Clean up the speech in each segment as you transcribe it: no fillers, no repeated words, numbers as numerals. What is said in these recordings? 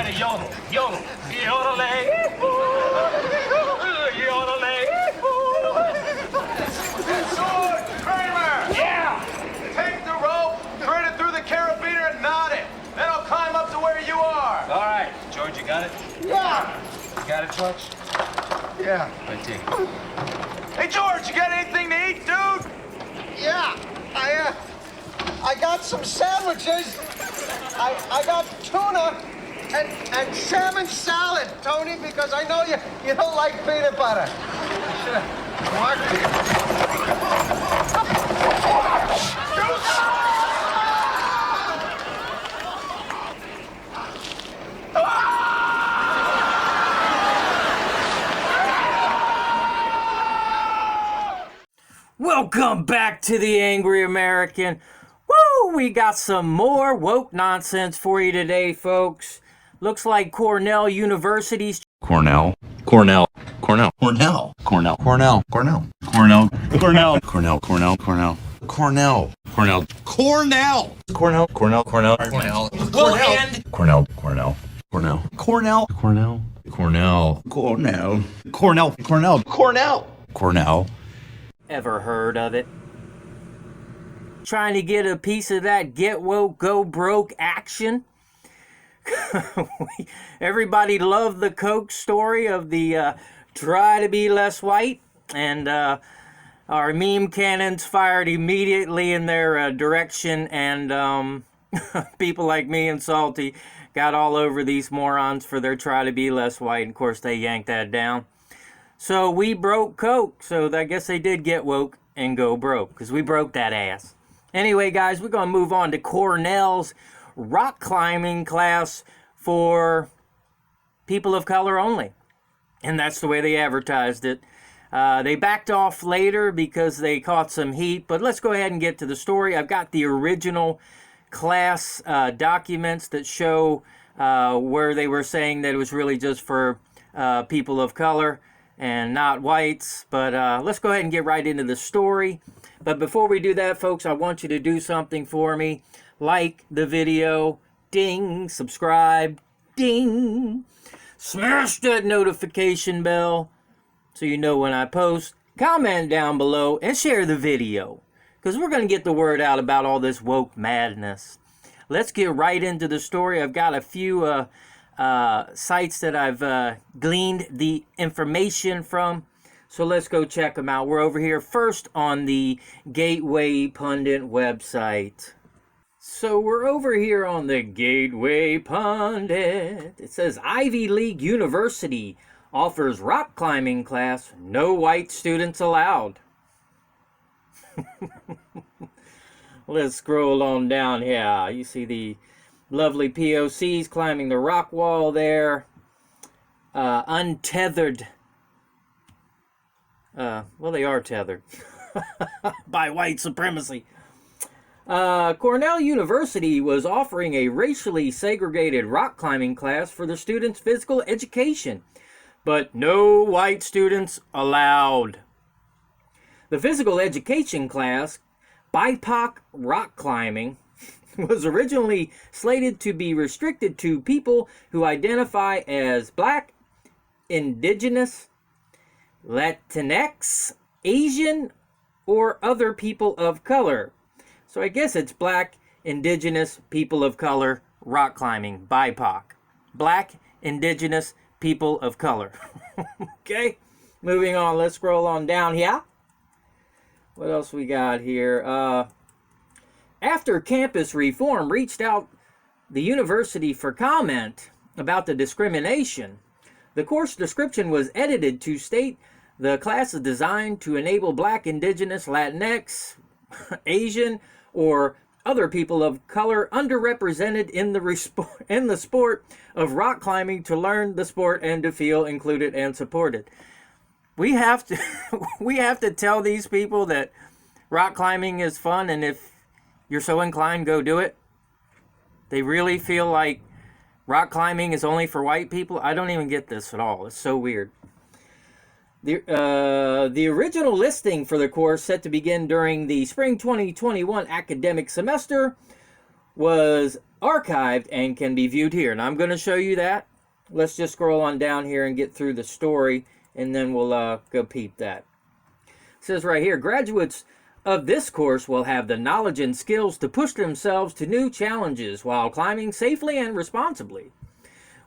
Everybody yodel, yodel, yodelay, yodelay. George, Kramer! Yeah! Take the rope, turn it through the carabiner and knot it. Then I'll climb up to where you are. All right, George, you got it? Yeah. You got it, George? Yeah. I take it. Hey, George, you got anything to eat, dude? Yeah, I got some sandwiches. I got tuna and salmon salad, Tony, because I know you don't like peanut butter. Marked it. Welcome back to the Angry American. Woo! We got some more woke nonsense for you today, folks. Looks like Cornell University's Cornell. Cornell. Cornell. Cornell. Cornell. Cornell. Cornell. Cornell. Cornell. Cornell. Cornell. Cornell. Cornell. Cornell. Cornell. Cornell. Cornell. Cornell. Cornell. Well, and Cornell. Cornell. Cornell. Cornell. Cornell. Cornell. Cornell. Cornell. Cornell. Cornell. Cornell. ever heard of it? Trying to get a piece of that get woke, go broke action? Everybody loved the Coke story of the try to be less white, and our meme cannons fired immediately in their direction, and people like me and Salty got all over these morons for their try to be less white, and of course they yanked that down. So we broke Coke, so I guess they did get woke and go broke, because we broke that ass. Anyway, guys, we're going to move on to Cornell's rock climbing class for people of color only. And that's the way they advertised it. They backed off later because they caught some heat, but let's go ahead and get to the story. I've got the original class documents that show where they were saying that it was really just for people of color and not whites. But let's go ahead and get right into the story. But before we do that, folks, I want you to do something for me. Like the video, ding, subscribe, ding. Smash that notification bell so you know when I post. Comment down below and share the video, because we're going to get the word out about all this woke madness. Let's get right into the story. I've got a few sites that I've gleaned the information from. So let's go check them out. We're over here first on the Gateway Pundit website. So we're over here on the Gateway Pundit. It says Ivy League University offers rock climbing class, no white students allowed. Let's scroll on down here. You see the lovely POCs climbing the rock wall there. Untethered. Well, they are tethered by white supremacy. Cornell University was offering a racially segregated rock climbing class for the students' physical education, but no white students allowed. The physical education class, BIPOC rock climbing, was originally slated to be restricted to people who identify as Black, Indigenous, Latinx, Asian, or other people of color. So I guess it's Black, Indigenous, people of color, rock climbing, BIPOC. Black, Indigenous, people of color. Okay, moving on. Let's scroll on down here. What else we got here? After campus reform reached out the university for comment about the discrimination, the course description was edited to state the class is designed to enable Black, Indigenous, Latinx, Asian, or other people of color underrepresented in the sport of rock climbing to learn the sport and to feel included and supported. We have to tell these people that rock climbing is fun, and if you're so inclined, go do it. They really feel like rock climbing is only for white people. I don't even get this at all. It's so weird. The original listing for the course, set to begin during the spring 2021 academic semester, was archived and can be viewed here. And I'm going to show you that. Let's just scroll on down here and get through the story, and then we'll go peep that. It says right here, graduates of this course will have the knowledge and skills to push themselves to new challenges while climbing safely and responsibly.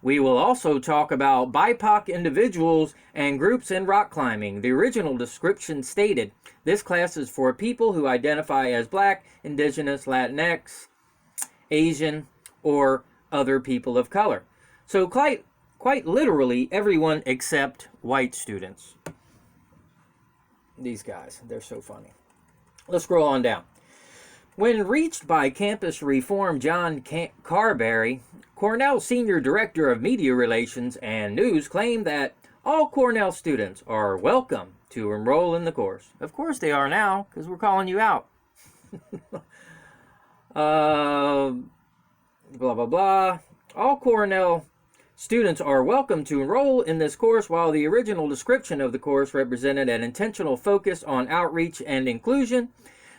We will also talk about BIPOC individuals and groups in rock climbing. The original description stated, this class is for people who identify as Black, Indigenous, Latinx, Asian, or other people of color. So quite literally everyone except white students. These guys, they're so funny. Let's scroll on down. When reached by campus reform John Carberry, Cornell Senior Director of Media Relations and News, claimed that all Cornell students are welcome to enroll in the course. Of course they are now, because we're calling you out. Blah, blah, blah. All Cornell students are welcome to enroll in this course. While the original description of the course represented an intentional focus on outreach and inclusion,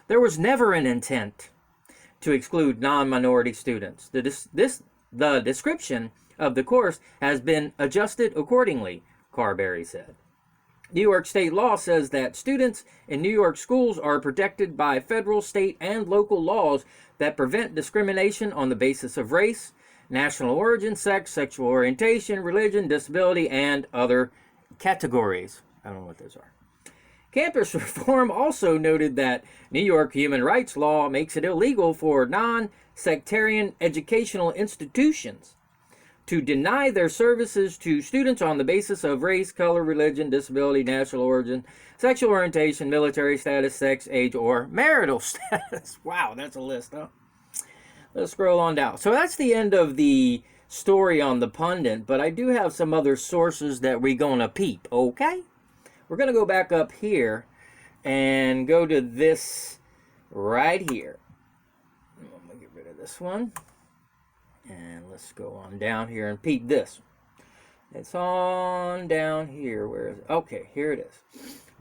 there was never an intent to exclude non-minority students. The description of the course has been adjusted accordingly, Carberry said. New York state law says that students in New York schools are protected by federal, state, and local laws that prevent discrimination on the basis of race, national origin, sex, sexual orientation, religion, disability, and other categories. I don't know what those are. Campus reform also noted that New York human rights law makes it illegal for non-sectarian educational institutions to deny their services to students on the basis of race, color, religion, disability, national origin, sexual orientation, military status, sex, age, or marital status. Wow, that's a list, huh? Let's scroll on down. So that's the end of the story on the pundit, but I do have some other sources that we're going to peep, okay? We're going to go back up here and go to this right here. I'm going to get rid of this one. And let's go on down here and peep this. It's on down here. Where is it? Okay, here it is.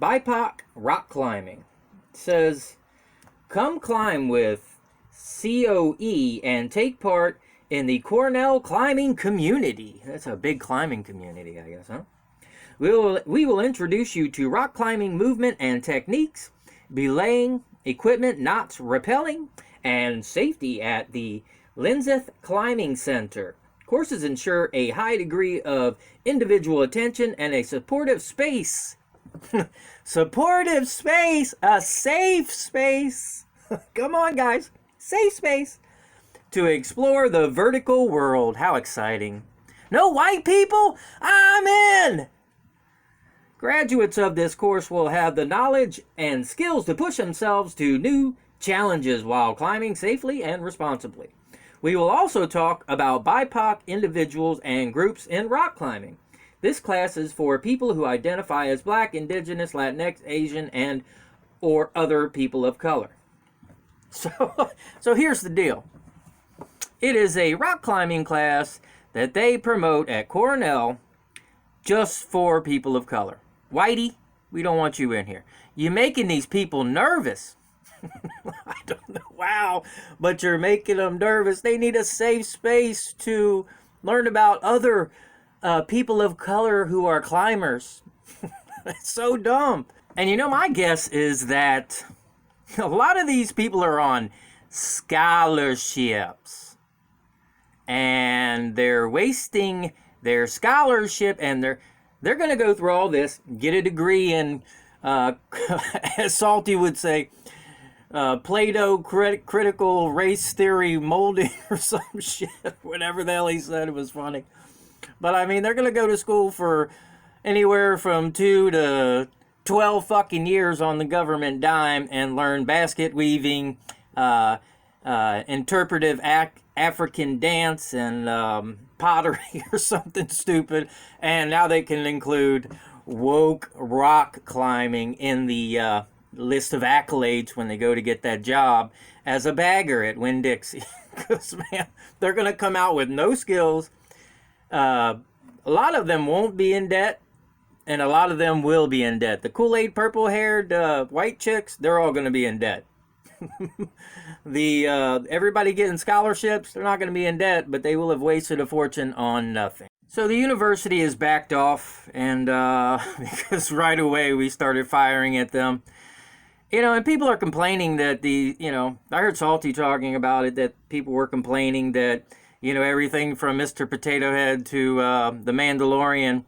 BIPOC rock climbing. It says, come climb with COE and take part in the Cornell climbing community. That's a big climbing community, I guess, huh? We will introduce you to rock climbing movement and techniques, belaying, equipment, knots, rappelling, and safety at the Linseth Climbing Center. Courses ensure a high degree of individual attention and a supportive space. Supportive space, a safe space. Come on, guys, safe space to explore the vertical world. How exciting. No white people? I'm in! Graduates of this course will have the knowledge and skills to push themselves to new challenges while climbing safely and responsibly. We will also talk about BIPOC individuals and groups in rock climbing. This class is for people who identify as Black, Indigenous, Latinx, Asian, and or other people of color. So here's the deal. It is a rock climbing class that they promote at Cornell just for people of color. Whitey, we don't want you in here. You're making these people nervous. I don't know, wow, but you're making them nervous. They need a safe space to learn about other people of color who are climbers. It's so dumb. And you know, my guess is that a lot of these people are on scholarships. And they're wasting their scholarship, and they're going to go through all this, get a degree in, as Salty would say, Plato critical race theory molding or some shit. Whatever the hell he said, it was funny. But I mean, they're going to go to school for anywhere from 2 to 12 fucking years on the government dime and learn basket weaving, interpretive African dance, and pottery or something stupid. And now they can include woke rock climbing in the list of accolades when they go to get that job as a bagger at Winn-Dixie. Because, man, they're going to come out with no skills. A lot of them won't be in debt, and a lot of them will be in debt. The Kool-Aid purple-haired white chicks, they're all going to be in debt. everybody getting scholarships, they're not going to be in debt, but they will have wasted a fortune on nothing. So the university has backed off, and because right away we started firing at them. And people are complaining that I heard Salty talking about it, that people were complaining that, everything from Mr. Potato Head to the Mandalorian,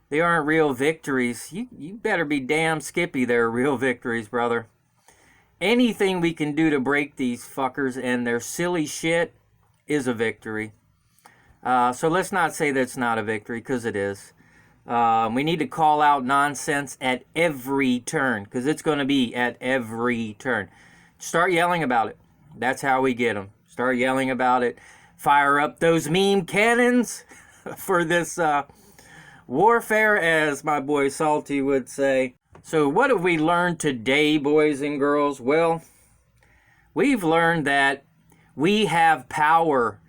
they aren't real victories. You better be damn skippy they're real victories, brother. Anything we can do to break these fuckers and their silly shit is a victory. So let's not say that's not a victory, because it is. We need to call out nonsense at every turn, because it's going to be at every turn. Start yelling about it. That's how we get them. Start yelling about it. Fire up those meme cannons for this warfare, as my boy Salty would say. So what have we learned today, boys and girls? Well, we've learned that we have power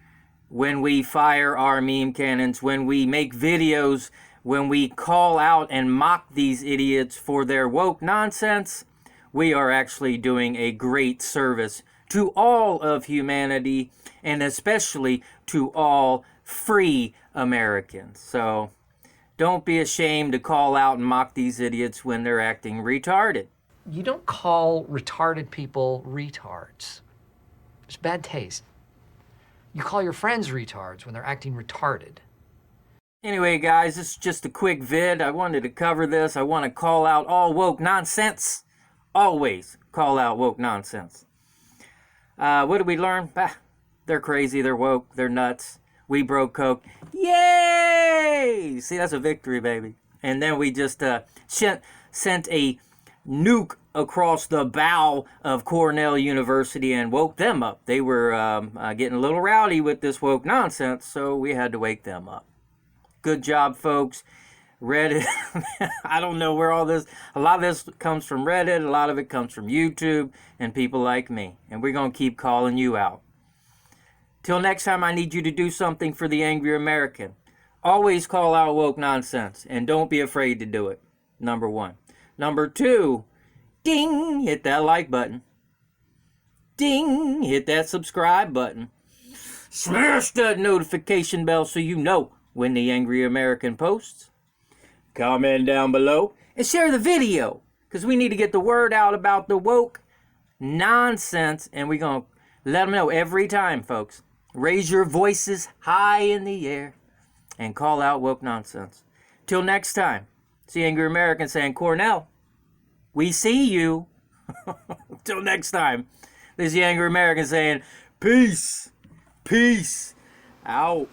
when we fire our meme cannons, when we make videos, when we call out and mock these idiots for their woke nonsense. We are actually doing a great service to all of humanity, and especially to all free Americans. So don't be ashamed to call out and mock these idiots when they're acting retarded. You don't call retarded people retards. It's bad taste. You call your friends retards when they're acting retarded. Anyway, guys, this is just a quick vid. I wanted to cover this. I want to call out all woke nonsense. Always call out woke nonsense. What did we learn? They're crazy, they're woke, they're nuts. We broke Coke. Yay! See, that's a victory, baby. And then we just sent a nuke across the bow of Cornell University and woke them up. They were getting a little rowdy with this woke nonsense, so we had to wake them up. Good job, folks. Reddit, I don't know where a lot of this comes from Reddit, a lot of it comes from YouTube, and people like me. And we're going to keep calling you out. Till next time, I need you to do something for the angry American. Always call out woke nonsense, and don't be afraid to do it. Number 1. Number 2, ding, hit that like button. Ding, hit that subscribe button. Smash that notification bell so you know when the angry American posts. Comment down below and share the video, because we need to get the word out about the woke nonsense, and we're going to let them know every time, folks. Raise your voices high in the air and call out woke nonsense. Till next time, it's the angry American saying, Cornell, we see you. Till next time, this is the angry American saying, peace, peace, out.